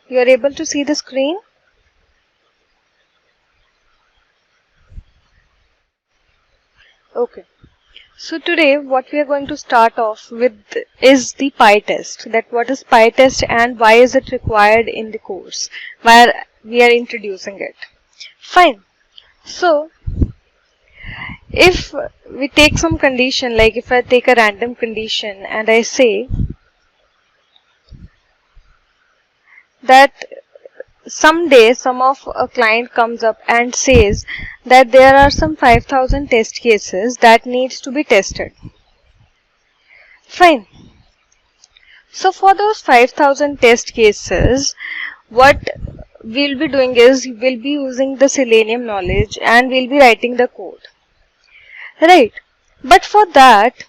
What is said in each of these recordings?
You are able to see the screen? Okay. So today what we are going to start off with is the PyTest. That what is PyTest and why is it required in the course? Why we are introducing it. Fine. So if we take some condition, like if I take a random condition and I say that someday some of a client comes up and says that there are some 5,000 test cases that needs to be tested. Fine. So for those 5,000 test cases, what we'll be doing is we'll be using the Selenium knowledge and we'll be writing the code. Right. But for that,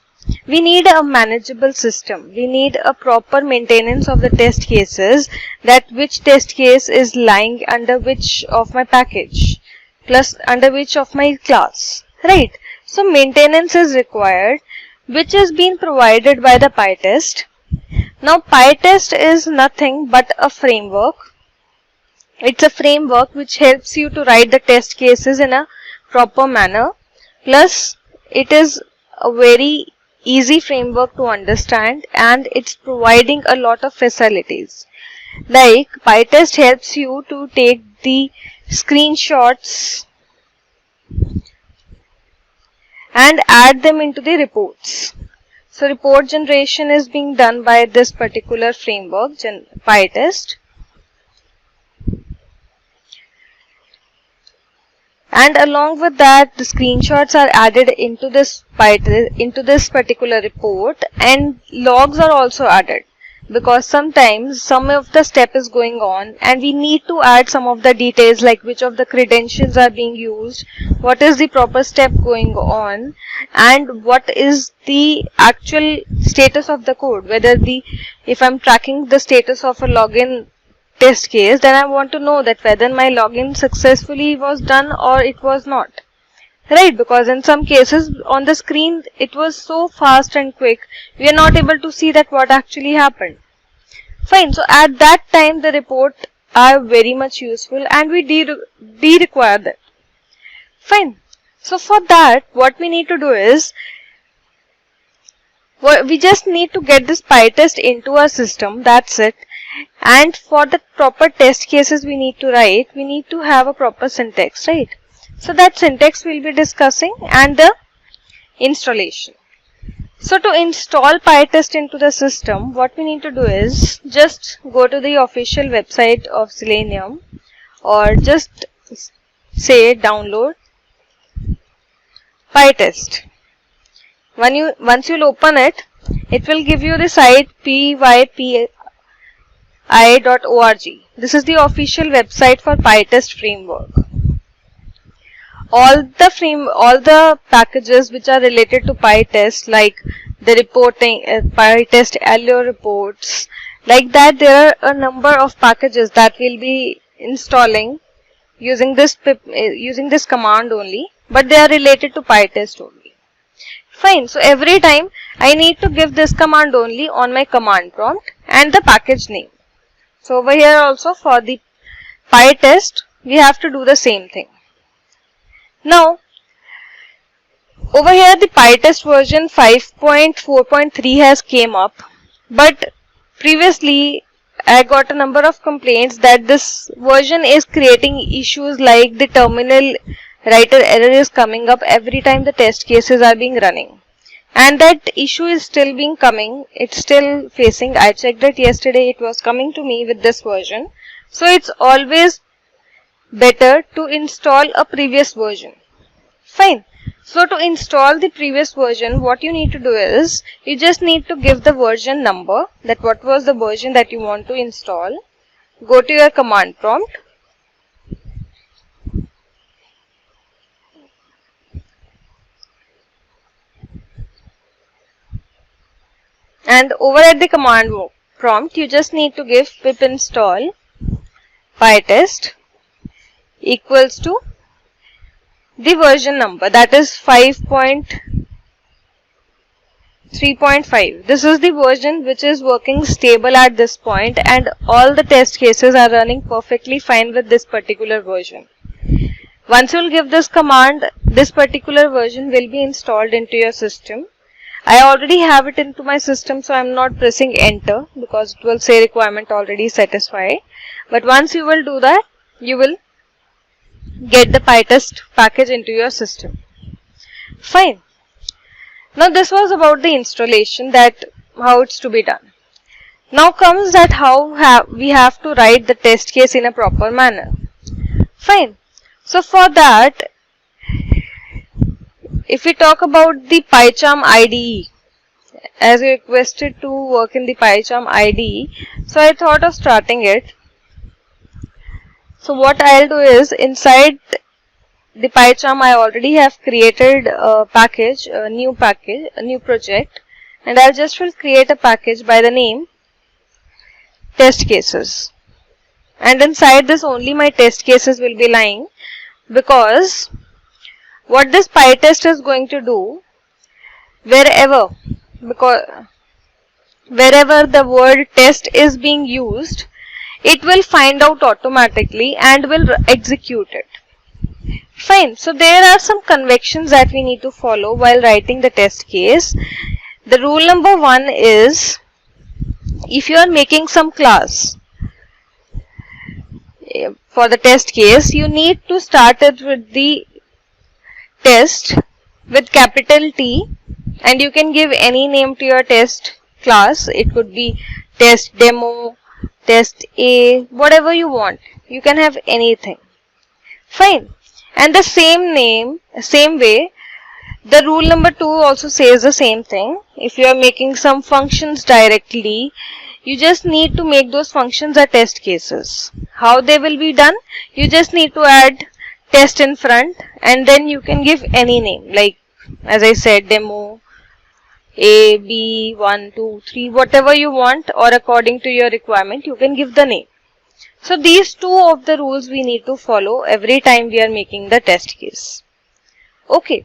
we need a manageable system. We need a proper maintenance of the test cases, that which test case is lying under which of my package, plus under which of my class. Right. So maintenance is required, which is being provided by the PyTest. Now PyTest is nothing but a framework. It's a framework which helps you to write the test cases in a proper manner. Plus, it is a very easy framework to understand and it's providing a lot of facilities. Like PyTest helps you to take the screenshots and add them into the reports. So report generation is being done by this particular framework, PyTest. And along with that, the screenshots are added into this particular report, and logs are also added, because sometimes some of the step is going on and we need to add some of the details, like which of the credentials are being used, what is the proper step going on, and what is the actual status of the code. If I'm tracking the status of a login test case, then I want to know that whether my login successfully was done or it was not. Right, because in some cases on the screen it was so fast and quick, we are not able to see that what actually happened. Fine, so at that time the report are very much useful and we require that. Fine, so for that what we need to do is, we just need to get this PyTest into our system, that's it. And for the proper test cases we need to have a proper syntax, right? So that syntax we'll be discussing, and the installation. So to install PyTest into the system, what we need to do is just go to the official website of Selenium, or just say download PyTest. Once you'll open it, it will give you the site pypi.org. This is the official website for PyTest framework. All the packages which are related to PyTest, like the reporting, PyTest Allure reports, like that, there are a number of packages that we'll be installing using this command only, but they are related to PyTest only. Fine, so every time I need to give this command only on my command prompt and the package name. So over here also for the PyTest, we have to do the same thing. Now, over here the PyTest version 5.4.3 has came up, but previously I got a number of complaints that this version is creating issues like the terminal writer error is coming up every time the test cases are being running. And that issue is still being coming, it's still facing. I checked it yesterday, it was coming to me with this version. So it's always better to install a previous version. Fine. So to install the previous version, what you need to do is, you just need to give the version number, that what was the version that you want to install. Go to your command prompt. And over at the command prompt, you just need to give pip install PyTest equals to the version number, that is 5.4.3. 3.5. This is the version which is working stable at this point, and all the test cases are running perfectly fine with this particular version. Once you will give this command, this particular version will be installed into your system. I already have it into my system, so I am not pressing enter because it will say requirement already satisfied. But once you will do that, you will get the PyTest package into your system. Fine. Now this was about the installation, that how it's to be done. Now comes that how we have to write the test case in a proper manner. Fine. So for that, if we talk about the PyCharm IDE, as you requested to work in the PyCharm IDE, so I thought of starting it. So what I'll do is, inside the PyCharm I already have created a package, a new project, and I just will create a package by the name test cases. And inside this only my test cases will be lying, because what this PyTest is going to do, wherever the word test is being used, it will find out automatically and will execute it. Fine. So there are some conventions that we need to follow while writing the test case. The rule number 1 is, if you are making some class for the test case, you need to start it with the test with capital T, and you can give any name to your test class. It could be test demo, test A, whatever you want. You can have anything. Fine. And the same way, the rule number 2 also says the same thing. If you are making some functions directly, you just need to make those functions as test cases. How they will be done? You just need to add test in front, and then you can give any name, like as I said, demo, A, B, 1, 2, 3, whatever you want, or according to your requirement, you can give the name. So these two of the rules we need to follow every time we are making the test case. Okay.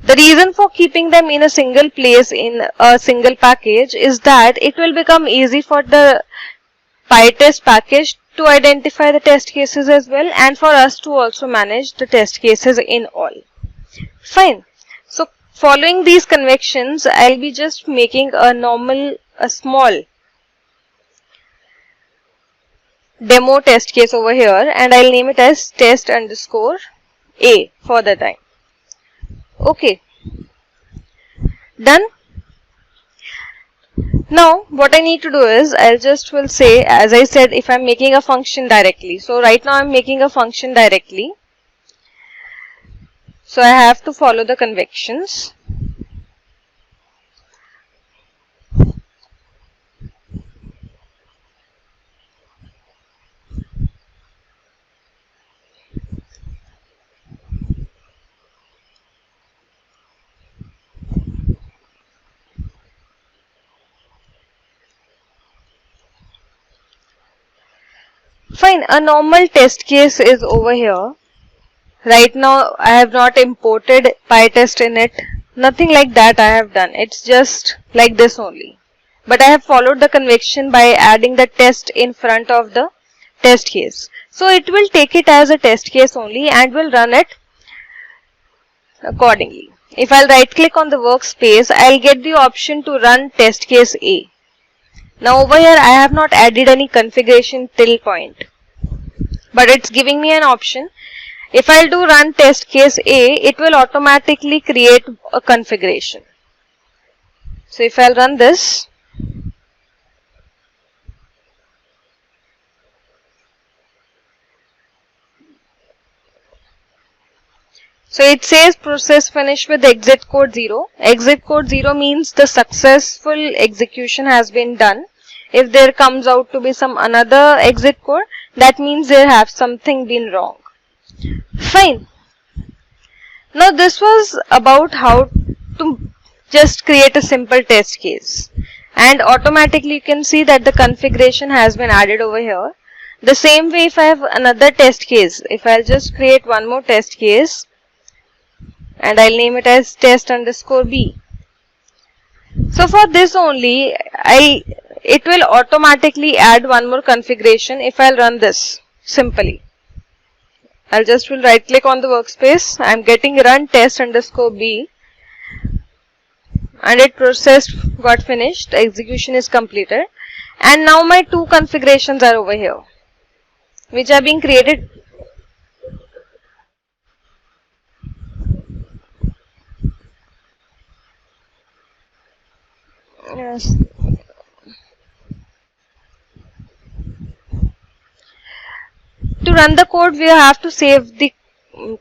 The reason for keeping them in a single place in a single package is that it will become easy for the PyTest package to identify the test cases as well, and for us to also manage the test cases in all. Fine. So following these conventions, I'll be just making a small demo test case over here, and I'll name it as test underscore A for the time. Okay. Done. Now what I need to do is, will say, as I said, if I'm making a function directly. So right now I'm making a function directly. So I have to follow the conventions. Fine, a normal test case is over here. Right now I have not imported PyTest in it. Nothing like that I have done. It's just like this only. But I have followed the convention by adding the test in front of the test case. So it will take it as a test case only and will run it accordingly. If I'll right click on the workspace, I'll get the option to run test case A. Now over here I have not added any configuration till point, but it's giving me an option. If I'll do run test case A, it will automatically create a configuration. So if I'll run this, so it says process finish with exit code 0. Exit code 0 means the successful execution has been done. If there comes out to be some another exit code, that means there have something been wrong. Fine. Now this was about how to just create a simple test case, and automatically you can see that the configuration has been added over here. The same way, if I have another test case, if I'll just create one more test case and I'll name it as test underscore B. So for this only, it will automatically add one more configuration if I'll run this simply. I'll just will right click on the workspace. I'm getting run test underscore B, and it processed, got finished, execution is completed, and now my two configurations are over here which are being created. Yes. To run the code we have to save the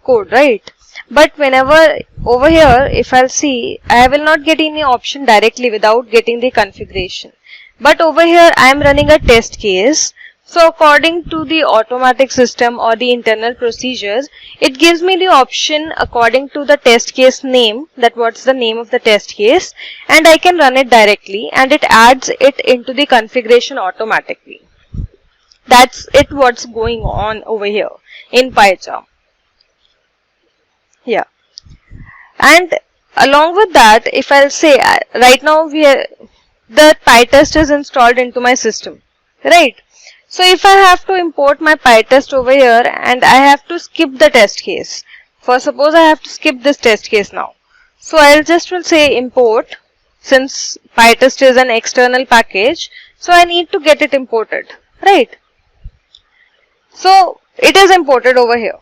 code, right? But whenever over here, if I'll see, I will not get any option directly without getting the configuration. But over here I am running a test case. So according to the automatic system or the internal procedures, it gives me the option according to the test case name, that what's the name of the test case, and I can run it directly and it adds it into the configuration automatically. That's it what's going on over here in PyCharm. Yeah. And along with that, if I'll say right now the PyTest is installed into my system, right? So if I have to import my PyTest over here and I have to skip the test case, for suppose I have to skip this test case now. So I'll just will say import, since PyTest is an external package, so I need to get it imported, right? So it is imported over here.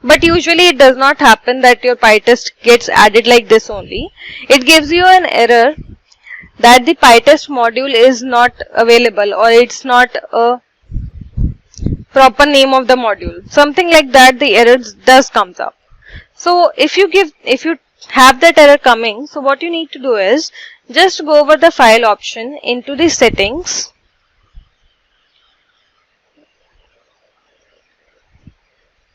But usually it does not happen that your PyTest gets added like this only. It gives you an error that the PyTest module is not available or it's not a proper name of the module. Something like that, the error does comes up. So if you have that error coming, so what you need to do is just go over the file option into the settings.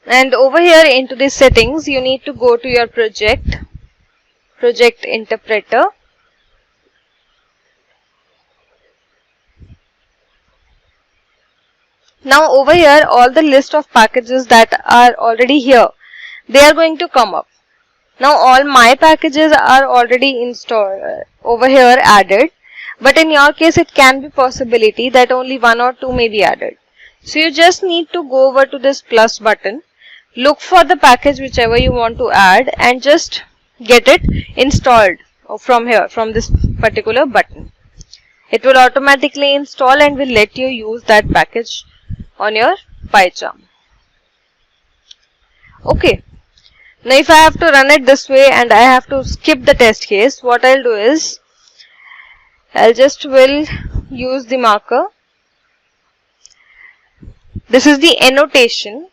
And over here into the settings, you need to go to your project interpreter. Now over here, all the list of packages that are already here, they are going to come up. Now all my packages are already installed over here added, but in your case it can be possibility that only one or two may be added. So you just need to go over to this plus button, look for the package whichever you want to add and just get it installed from here, from this particular button. It will automatically install and will let you use that package on your PyCharm. Okay. Now if I have to run it this way and I have to skip the test case, what I'll do is, I'll just will use the marker. This is the annotation.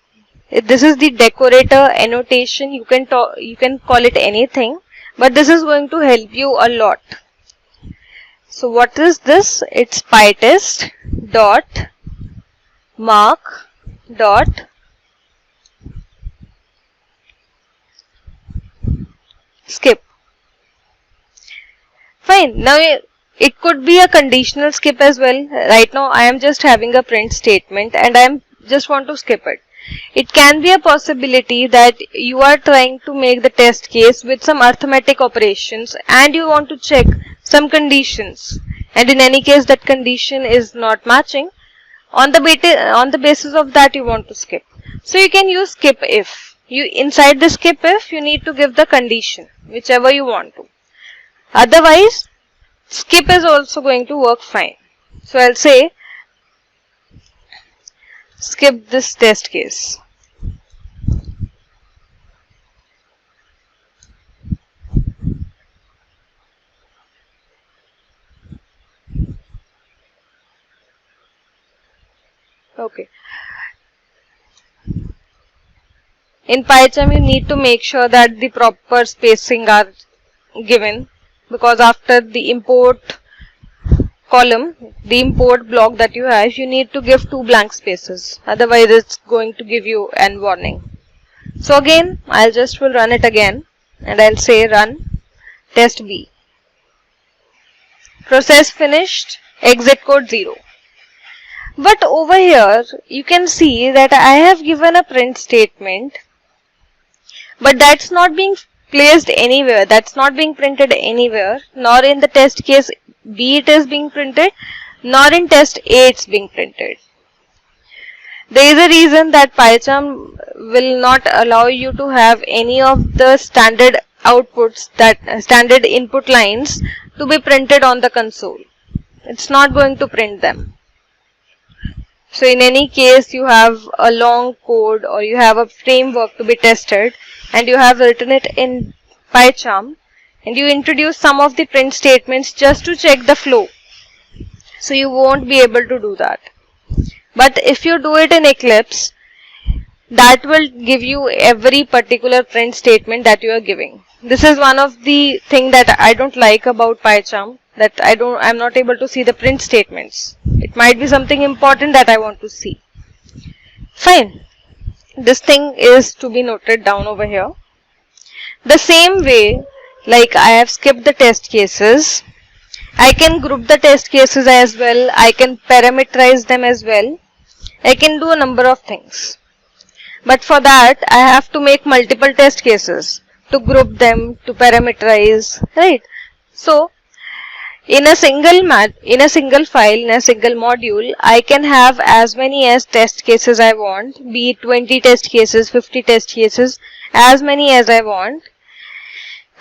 This is the decorator annotation. You can call it anything, but this is going to help you a lot. So what is this? It's PyTest dot mark dot skip. Fine. Now it could be a conditional skip as well. Right now I am just having a print statement and I just want to skip it. It can be a possibility that you are trying to make the test case with some arithmetic operations and you want to check some conditions, and in any case that condition is not matching. On the basis of that you want to skip. So you can use skip if. Inside the skip if you need to give the condition whichever you want to. Otherwise skip is also going to work fine. So I'll say skip this test case. Okay. In PyCharm you need to make sure that the proper spacing are given, because after the import column, the import block that you have, you need to give 2 blank spaces, otherwise it's going to give you an warning. So again I'll just will run it again and I'll say run test B. Process finished, exit code 0. But over here you can see that I have given a print statement, but that's not being placed anywhere, that's not being printed anywhere, nor in the test case B it is being printed, nor in test A it's being printed. There is a reason that PyCharm will not allow you to have any of the standard outputs, that standard input lines, to be printed on the console. It's not going to print them. So in any case you have a long code or you have a framework to be tested and you have written it in PyCharm and you introduce some of the print statements just to check the flow. So you won't be able to do that. But if you do it in Eclipse, that will give you every particular print statement that you are giving. This is one of the thing that I don't like about PyCharm, that I'm not able to see the print statements. It might be something important that I want to see. Fine. This thing is to be noted down over here. The same way, like I have skipped the test cases, I can group the test cases as well. I can parameterize them as well. I can do a number of things. But for that, I have to make multiple test cases to group them, to parameterize, right? So, in a single file, in a single module, I can have as many as test cases I want, be it 20 test cases, 50 test cases, as many as I want.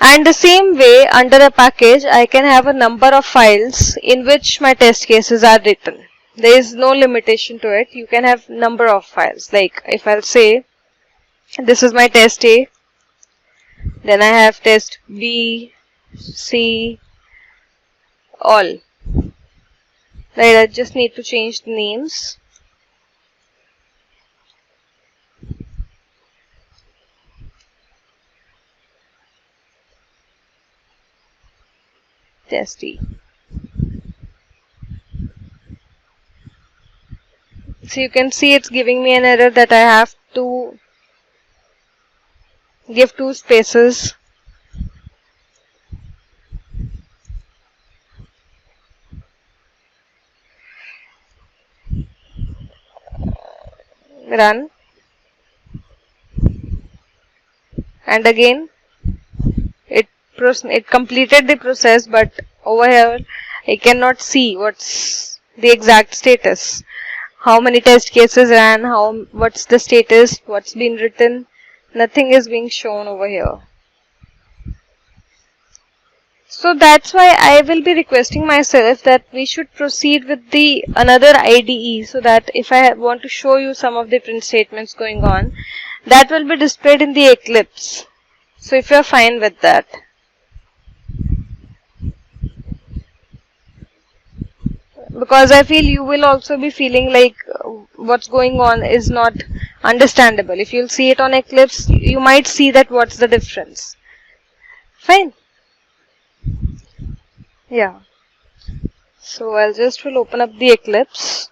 And the same way, under a package, I can have a number of files in which my test cases are written. There is no limitation to it. You can have number of files. Like if I'll say, this is my test A, then I have test B, C, all. Right, I just need to change the names. Test E. So you can see it's giving me an error that I have to give 2 spaces. Run. And again, it completed the process, but over here I cannot see what's the exact status. How many test cases ran, what's the status, what's been written, nothing is being shown over here. So that's why I will be requesting myself that we should proceed with the another IDE, so that if I want to show you some of the print statements going on, that will be displayed in the Eclipse. So if you are fine with that. Because I feel you will also be feeling like what's going on is not understandable. If you'll see it on Eclipse, you might see that what's the difference. Fine. Yeah. So I'll just will open up the Eclipse.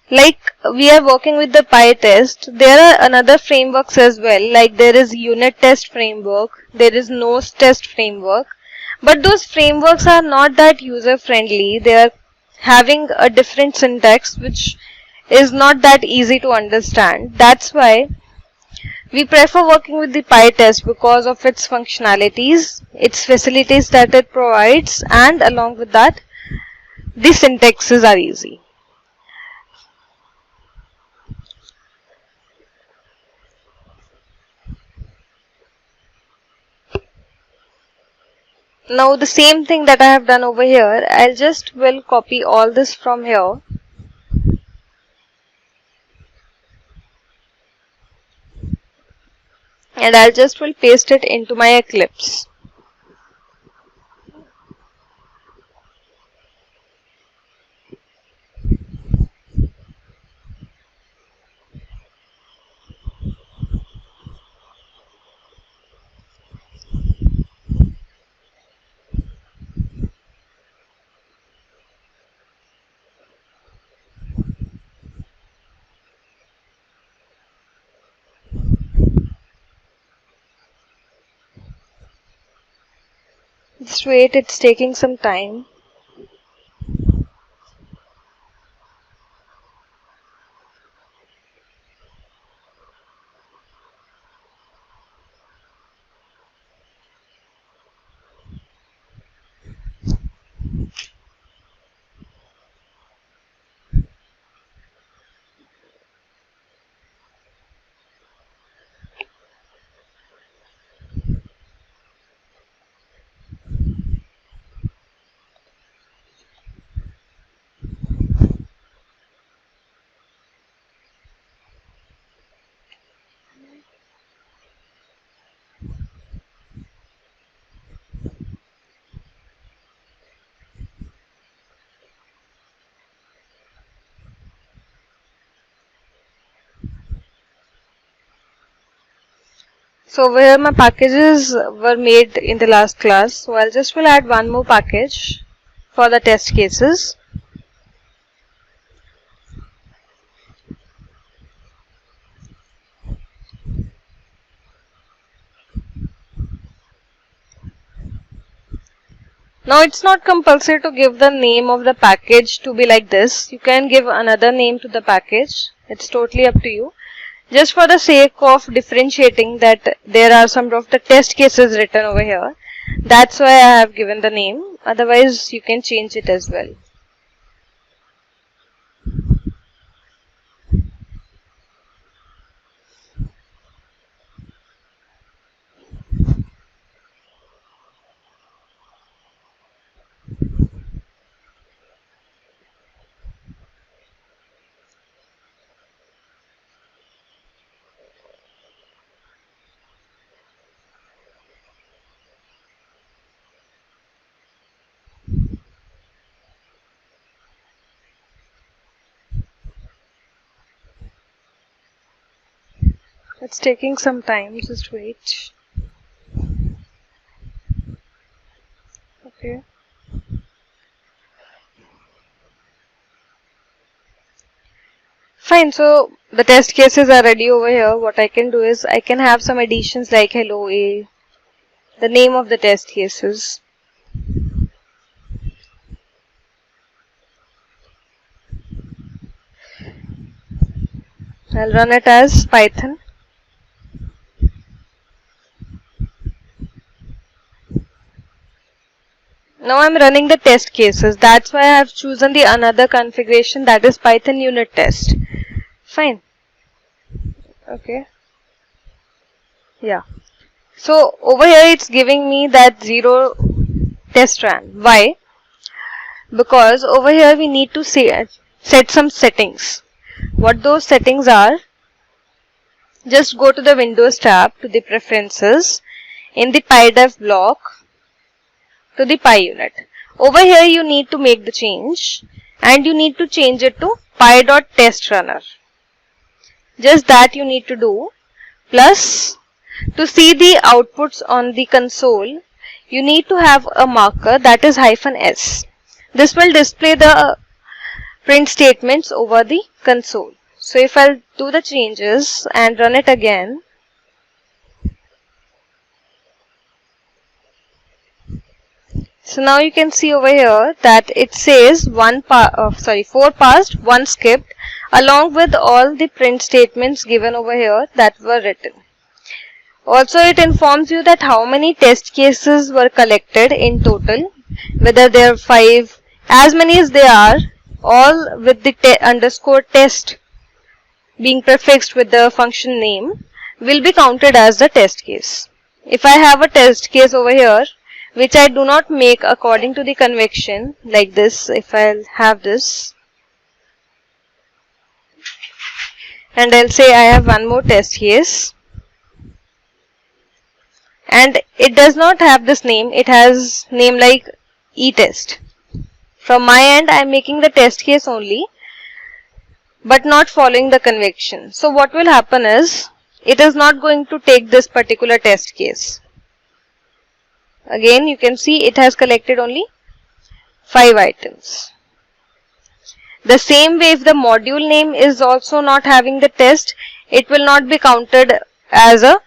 Like we are working with the PyTest, there are another frameworks as well. Like there is unit test framework, there is nose test framework, but those frameworks are not that user friendly. They are having a different syntax which is not that easy to understand. That's why we prefer working with the PyTest because of its functionalities, its facilities that it provides, and along with that, the syntaxes are easy. Now the same thing that I have done over here, I'll just will copy all this from here. And I'll just will paste it into my Eclipse. Just wait, it's taking some time. So over here my packages were made in the last class. So I'll just will add one more package for the test cases. Now it's not compulsory to give the name of the package to be like this. You can give another name to the package. It's totally up to you. Just for the sake of differentiating that there are some of the test cases written over here. That's why I have given the name. Otherwise you can change it as well. It's taking some time, just wait. Okay. Fine, so the test cases are ready over here. What I can do is I can have some additions like hello A, the name of the test cases. I'll run it as Python. Now I'm running the test cases. That's why I have chosen the another configuration, that is Python unit test. Fine. Okay. Yeah. So over here it's giving me that 0 test ran. Why? Because over here we need to set some settings. What those settings are? Just go to the Windows tab, to the preferences, in the PyDev block, to the PyUnit. Over here you need to make the change and you need to change it to py.testrunner. Just that you need to do. Plus, to see the outputs on the console, you need to have a marker, that is -s. This will display the print statements over the console. So if I'll do the changes and run it again, so now you can see over here that it says 4 passed, 1 skipped, along with all the print statements given over here that were written. Also it informs you that how many test cases were collected in total, whether there are 5, as many as they are, all with the underscore test being prefixed with the function name, will be counted as the test case. If I have a test case over here which I do not make according to the convention, like this, if I'll have this and I'll say I have one more test case and it does not have this name, it has name like e-test. From my end I am making the test case only but not following the convention. So what will happen is, it is not going to take this particular test case. Again you can see it has collected only 5 items. The same way, if the module name is also not having the test, it will not be counted as a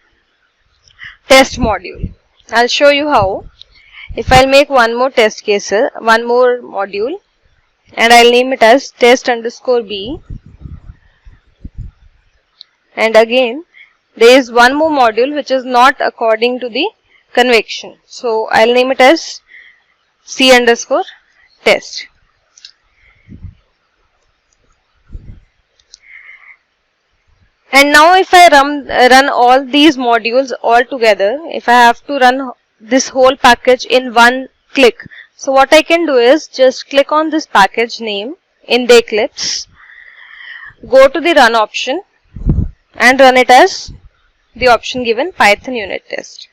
test module. I'll show you how. If I'll make one more test case, one more module, and I'll name it as test_b, and again there is one more module which is not according to the convention. So I'll name it as c_test. And now if I run all these modules all together, if I have to run this whole package in one click, so what I can do is just click on this package name in the Eclipse, go to the run option and run it as the option given, Python unit test.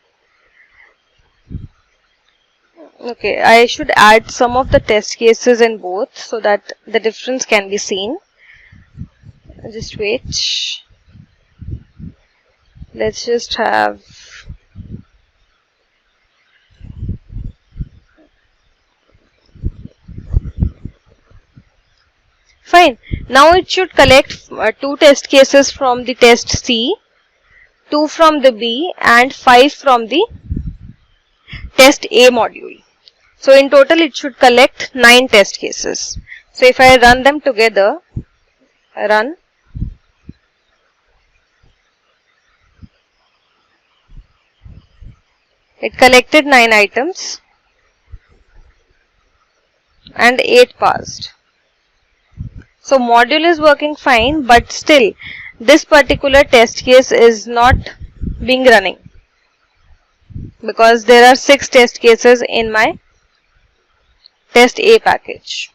Okay, I should add some of the test cases in both so that the difference can be seen. Just wait. let's just have fine. Now it should collect 2 test cases from the test C, 2 from the B and 5 from the test A module. So in total it should collect 9 test cases. So if I run them together, run, it collected 9 items and 8 passed. So module is working fine, but still this particular test case is not being running because there are 6 test cases in my test A package.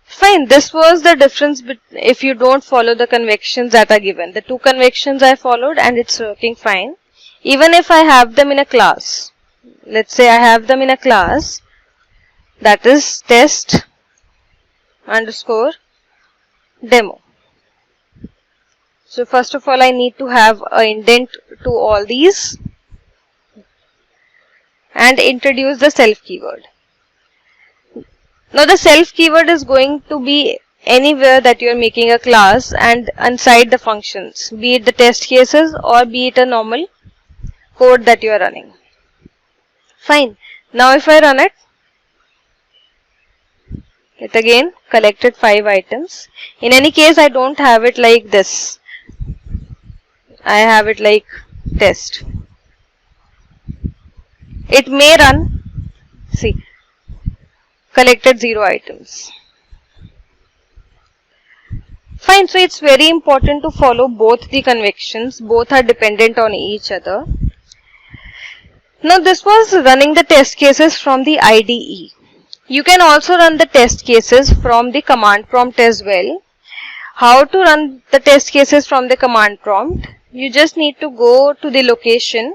Fine, this was the difference if you don't follow the conventions that are given. The 2 conventions I followed and it's working fine. Even if I have them in a class, let's say I have them in a class that is test underscore demo. So first of all I need to have an indent to all these and introduce the self keyword. Now the self keyword is going to be anywhere that you are making a class and inside the functions, be it the test cases or be it a normal code that you are running. Fine. Now if I run it, it again collected 5 items. In any case I don't have it like this. I have it like test. It may run, see, collected 0 items. Fine, so it's very important to follow both the conventions. Both are dependent on each other. Now this was running the test cases from the IDE. You can also run the test cases from the command prompt as well. How to run the test cases from the command prompt? You just need to go to the location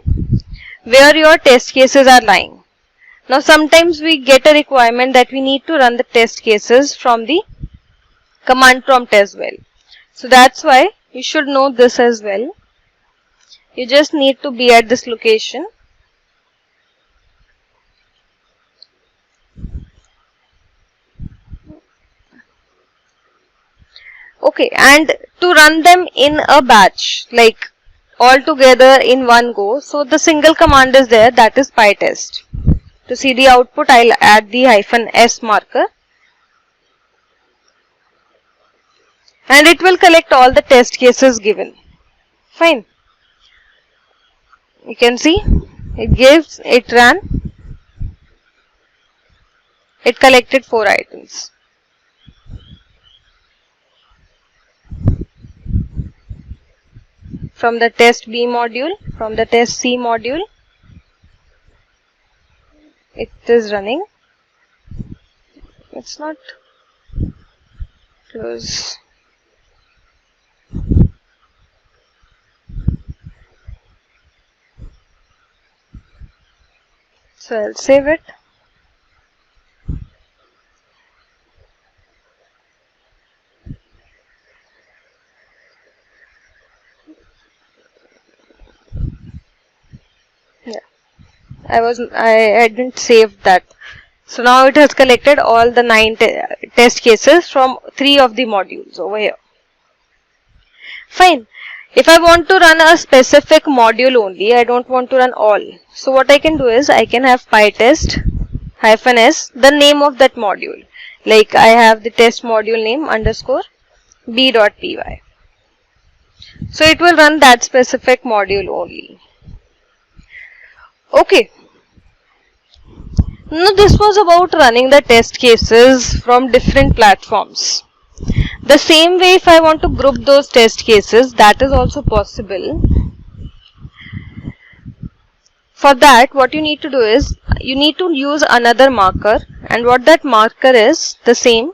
where your test cases are lying. Now sometimes we get a requirement that we need to run the test cases from the command prompt as well. So that's why you should know this as well. You just need to be at this location. Okay, and to run them in a batch, like all together in one go, so the single command is there, that is pytest. To see the output, I'll add the -s marker. And it will collect all the test cases given. Fine. You can see, it ran, it collected 4 items. From the test B module, from the test C module, it is running. It's not close. So I'll save it. Yeah, I didn't save that. So now it has collected all the 9 test cases from 3 of the modules over here. Fine. If I want to run a specific module only, I don't want to run all. So what I can do is I can have pytest -s, the name of that module. Like I have the test module name underscore b.py. So it will run that specific module only. Okay. Now this was about running the test cases from different platforms. The same way if I want to group those test cases, that is also possible. For that, what you need to do is, you need to use another marker, and what that marker is, the same,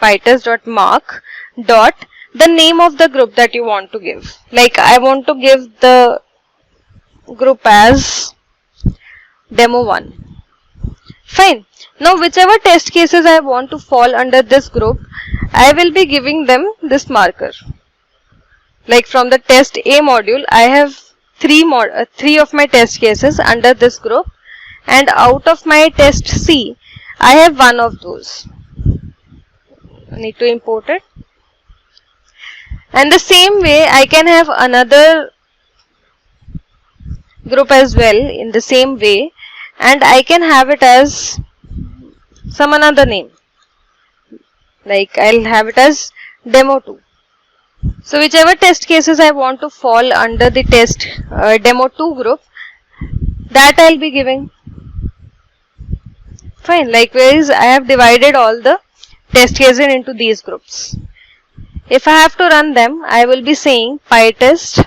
@pytest.mark dot the name of the group that you want to give. Like I want to give the group as demo1. Fine. Now whichever test cases I want to fall under this group, I will be giving them this marker. Like from the test A module, I have three of my test cases under this group, and out of my test C, I have one of those. I need to import it. And the same way, I can have another group as well in the same way, and I can have it as some another name. Like I'll have it as demo2. So whichever test cases I want to fall under the test demo2 group, that I'll be giving. Fine. Likewise, I have divided all the test cases into these groups. If I have to run them, I will be saying PyTest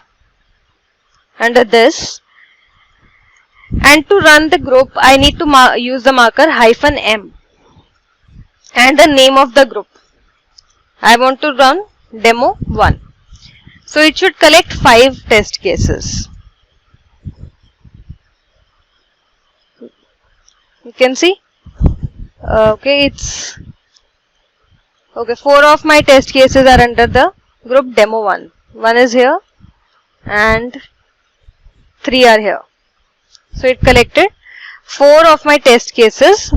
under this, and to run the group, I need to use the marker -m and the name of the group. I want to run demo1. So it should collect 5 test cases. You can see. Okay, it's okay. 4 of my test cases are under the group demo1. One is here, and 3 are here. So it collected 4 of my test cases,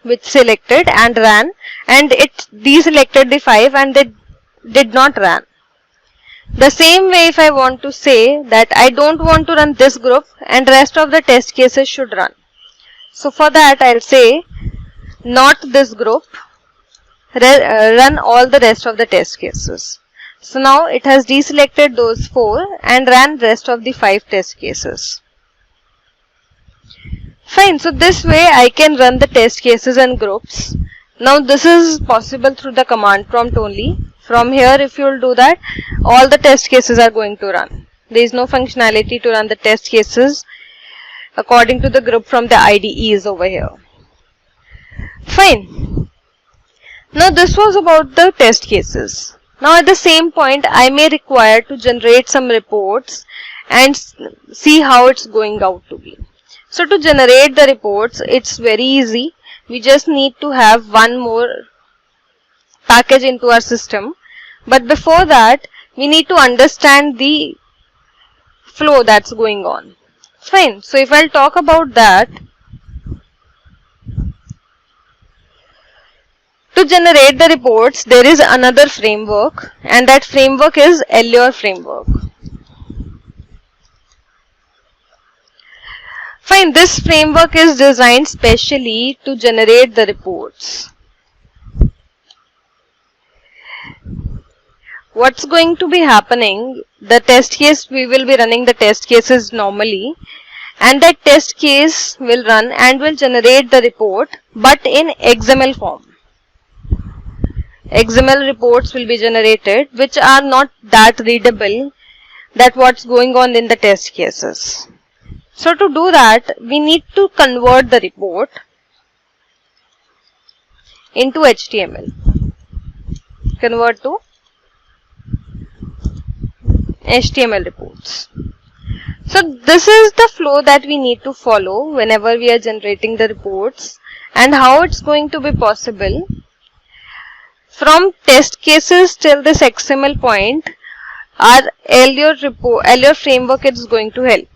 which selected and ran, and it deselected the 5 and they did not run. The same way, if I want to say that I don't want to run this group and rest of the test cases should run. So for that, I'll say not this group, run all the rest of the test cases. So now it has deselected those 4 and ran rest of the 5 test cases. Fine. So this way I can run the test cases and groups. Now this is possible through the command prompt only. From here, if you will do that, all the test cases are going to run. There is no functionality to run the test cases according to the group from the IDEs over here. Fine. Now this was about the test cases. Now at the same point, I may require to generate some reports and see how it's going out to be. So to generate the reports, it's very easy. We just need to have one more package into our system. But before that, we need to understand the flow that's going on. Fine. So if I'll talk about that, to generate the reports, there is another framework, and that framework is Allure framework. Fine, this framework is designed specially to generate the reports. What's going to be happening, the test case, we will be running the test cases normally, and that test case will run and will generate the report, but in XML form. XML reports will be generated, which are not that readable, that what's going on in the test cases. So to do that, we need to convert the report into HTML. Convert to HTML reports. So this is the flow that we need to follow whenever we are generating the reports, and how it's going to be possible. From test cases till this XML point, our Allure framework is going to help.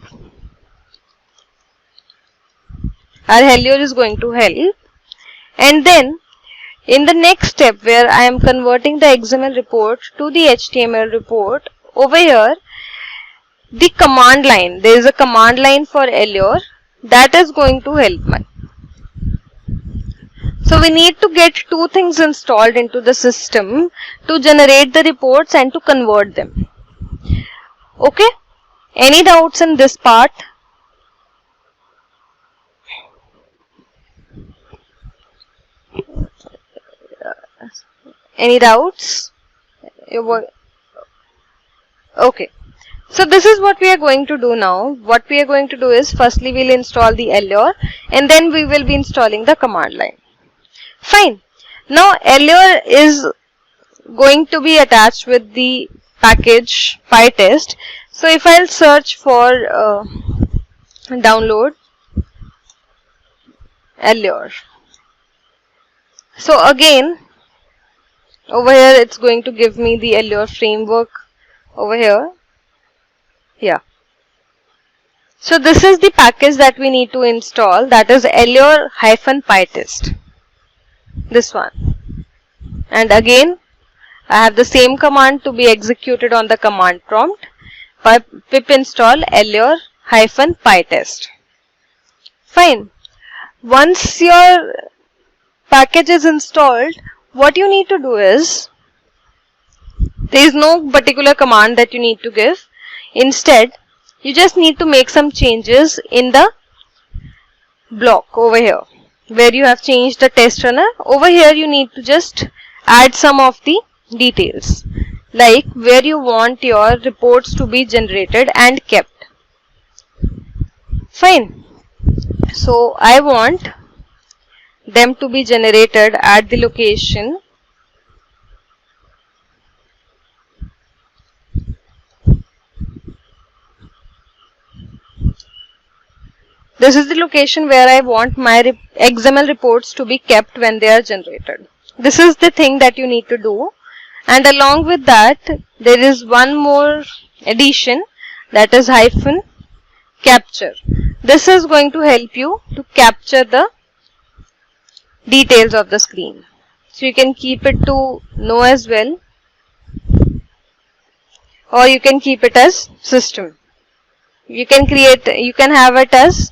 Our Allure is going to help, and then in the next step where I am converting the XML report to the HTML report, over here the command line, there is a command line for Allure that is going to help me. So we need to get 2 things installed into the system to generate the reports and to convert them. Okay? Any doubts in this part? Any doubts? Okay. So this is what we are going to do now. What we are going to do is, firstly we'll install the Allure, and then we will be installing the command line. Fine. Now Allure is going to be attached with the package PyTest. So if I'll search for download Allure, So again, over here it's going to give me the Allure framework over here. Yeah. So this is the package that we need to install, that is Allure-PyTest. This one. And again, I have the same command to be executed on the command prompt. Pip install Allure-PyTest. Fine. Once your package is installed, what you need to do is, there is no particular command that you need to give. Instead, you just need to make some changes in the block over here where you have changed the test runner. Over here you need to just add some of the details, like where you want your reports to be generated and kept. Fine. So I want them to be generated at the location this is the location where I want my XML reports to be kept when they are generated. This is the thing that you need to do, and along with that there is one more addition, that is hyphen capture. This is going to help you to capture the details of the screen. So you can keep it to no as well, or you can keep it as system. You can have it as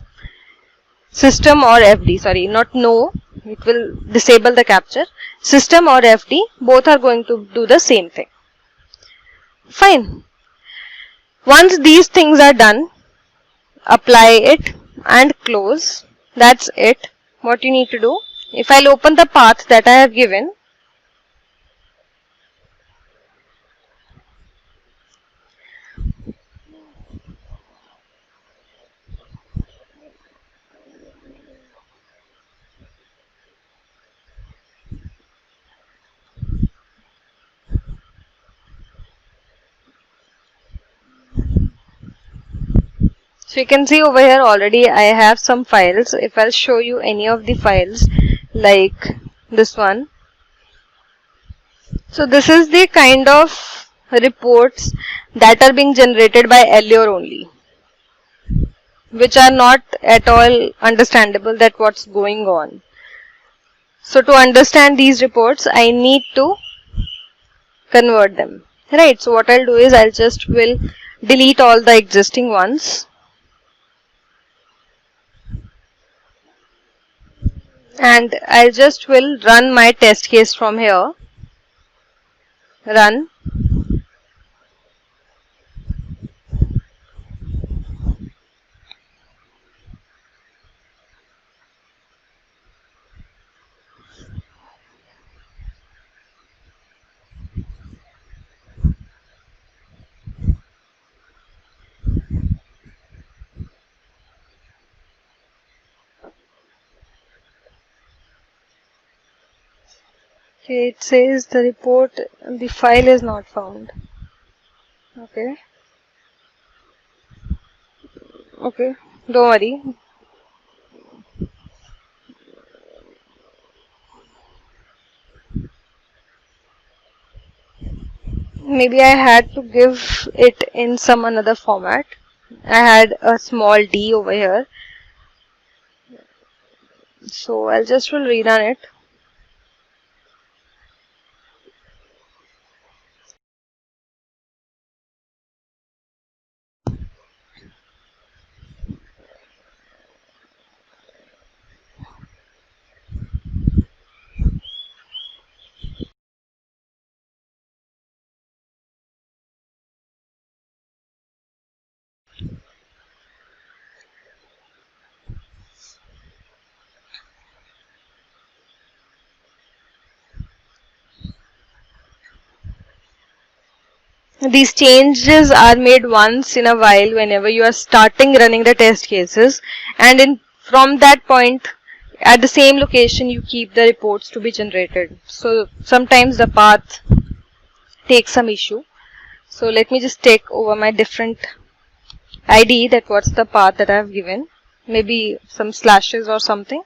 system or FD, sorry, not no, it will disable the capture. System or FD, both are going to do the same thing. Fine. Once these things are done, apply it and close. That's it. What you need to do, if I'll open the path that I have given, so you can see over here already I have some files. If I'll show you any of the files like this one. So this is the kind of reports that are being generated by Allure only, which are not at all understandable that what's going on. So to understand these reports, I need to convert them. Right. So what I'll do is I'll just will delete all the existing ones. And I'll just will run my test case from here. Run. Okay, it says the report, the file is not found. Okay. Okay, don't worry. Maybe I had to give it in some another format. I had a small d over here. So I'll just will rerun it. These changes are made once in a while whenever you are starting running the test cases, and from that point at the same location you keep the reports to be generated. So sometimes the path takes some issue. So let me just take over my different ID, that what's the path that I have given, maybe some slashes or something.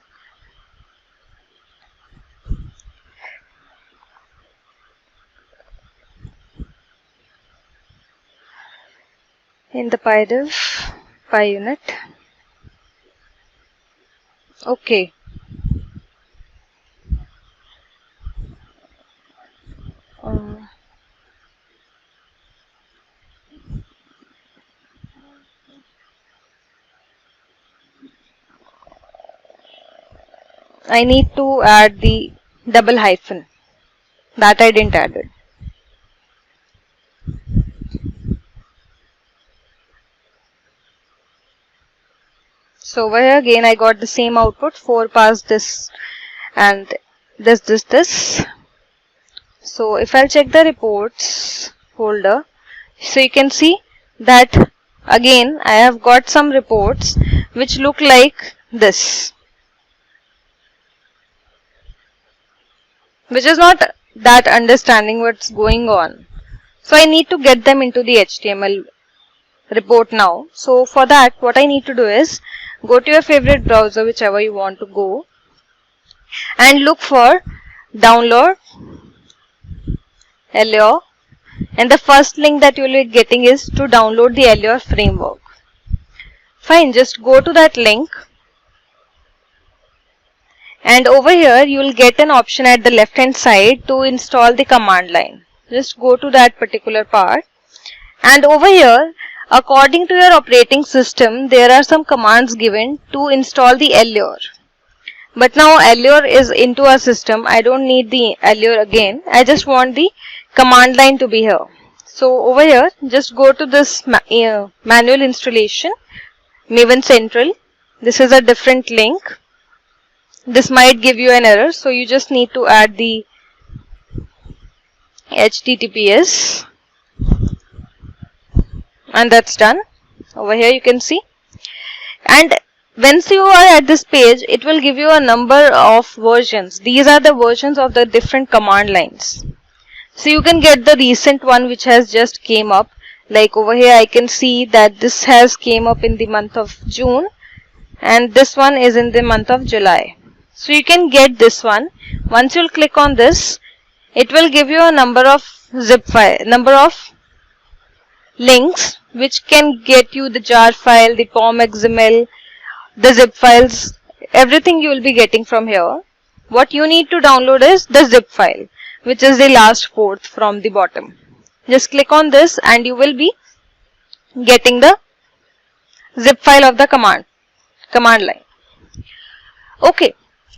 in the PyDev PyUnit. Okay. I need to add the double hyphen that I didn't add it. So over here again I got the same output, 4 past this and this. So if I'll check the reports folder, so you can see that again I have got some reports which look like this, which is not that understanding what's going on. So I need to get them into the HTML report now. So for that what I need to do is go to your favorite browser, whichever you want to go, and look for download Allure, and the first link that you will be getting is to download the Allure framework. Fine, just go to that link, and over here you will get an option at the left hand side to install the command line. Just go to that particular part, and over here according to your operating system there are some commands given to install the Allure. But now Allure is into our system, I don't need the Allure again, I just want the command line to be here. So over here just go to this manual installation, Maven Central. This is a different link. This might give you an error, so you just need to add the HTTPS, and that's done. Over here you can see, and once you are at this page it will give you a number of versions. These are the versions of the different command lines. So you can get the recent one which has just came up, like over here I can see that this has came up in the month of June and this one is in the month of July. So you can get this one. Once you'll click on this, it will give you a number of zip file, number of links which can get you the jar file, the POM XML, the zip files, everything you will be getting from here. What you need to download is the zip file, which is the last fourth from the bottom. Just click on this and you will be getting the zip file of the command line. Okay.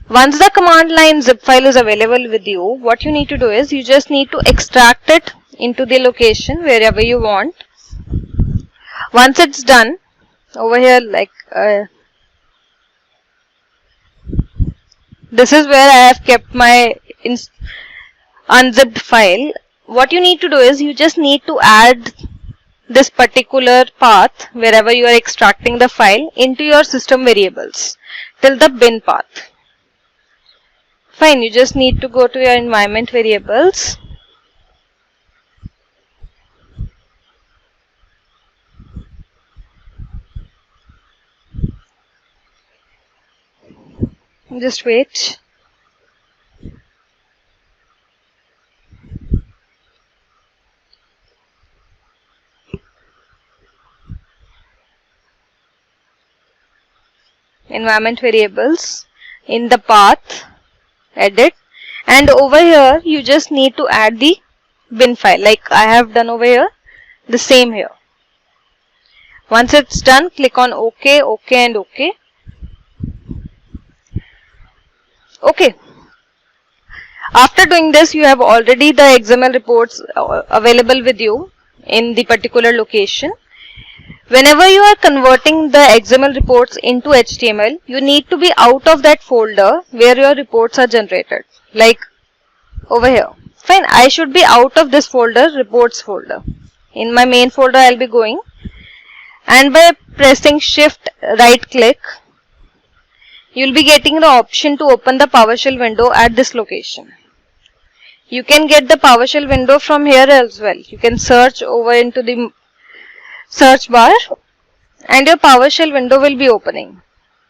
Once the command line zip file is available with you, what you need to do is you just need to extract it into the location wherever you want. Once it's done, over here like this is where I have kept my unzipped file. What you need to do is you just need to add this particular path wherever you are extracting the file into your system variables till the bin path. Fine, you just need to go to your environment variables. Just wait. Environment variables, in the path, edit, and over here you just need to add the bin file like I have done over here, the same here. Once it's done, click on OK, OK and OK. Okay. After doing this, you have already the XML reports available with you in the particular location. Whenever you are converting the XML reports into HTML, you need to be out of that folder where your reports are generated, like over here. Fine, I should be out of this folder, reports folder. In my main folder, I'll be going, and by pressing shift right click, you'll be getting the option to open the PowerShell window at this location. You can get the PowerShell window from here as well. You can search over into the search bar and your PowerShell window will be opening.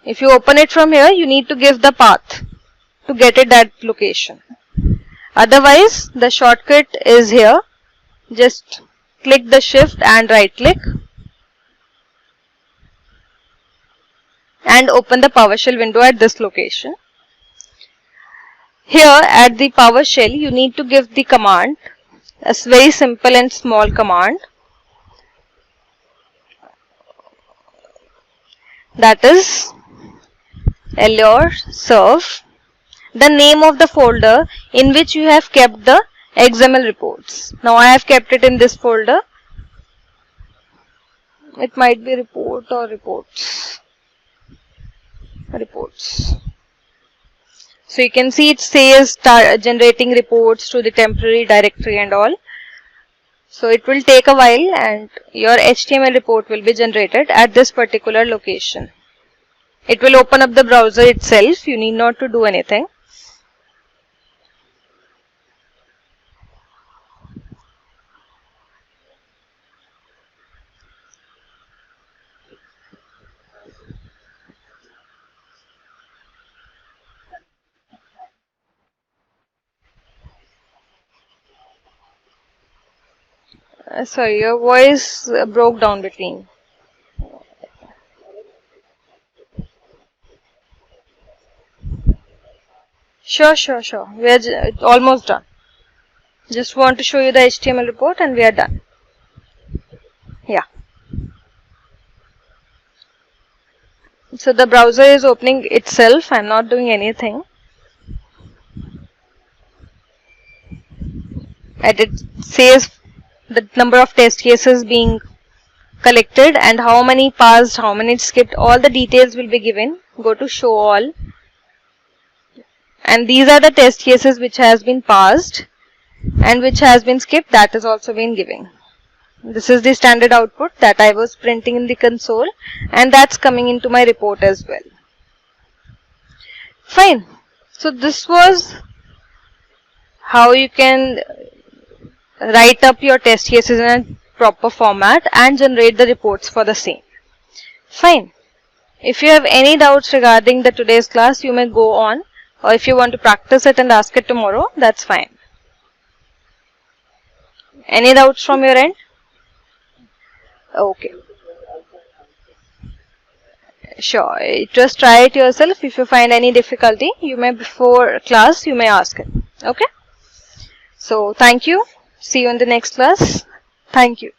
If you open it from here, you need to give the path to get it that location. Otherwise, the shortcut is here. Just click the shift and right click and open the PowerShell window at this location. Here at the PowerShell, you need to give the command, a very simple and small command, that is Allure serve, the name of the folder in which you have kept the XML reports. Now I have kept it in this folder. It might be report or reports. So you can see it says generating reports to the temporary directory and all. So it will take a while and your HTML report will be generated at this particular location. It will open up the browser itself. You need not to do anything. Sorry, your voice broke down between. Sure. We are almost done. Just want to show you the HTML report and we are done. Yeah. So the browser is opening itself. I'm not doing anything. And it says the number of test cases being collected and how many passed, how many skipped. All the details will be given. Go to show all. And these are the test cases which has been passed and which has been skipped. That is also been given. This is the standard output that I was printing in the console and that's coming into my report as well. Fine. So this was how you can write up your test cases in a proper format and generate the reports for the same. Fine. If you have any doubts regarding the today's class, you may go on, or if you want to practice it and ask it tomorrow, that's fine. Any doubts from your end? Okay. Sure. Just try it yourself. If you find any difficulty, you may before class, you may ask it. Okay. So thank you. See you in the next class. Thank you.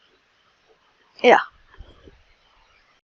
Yeah.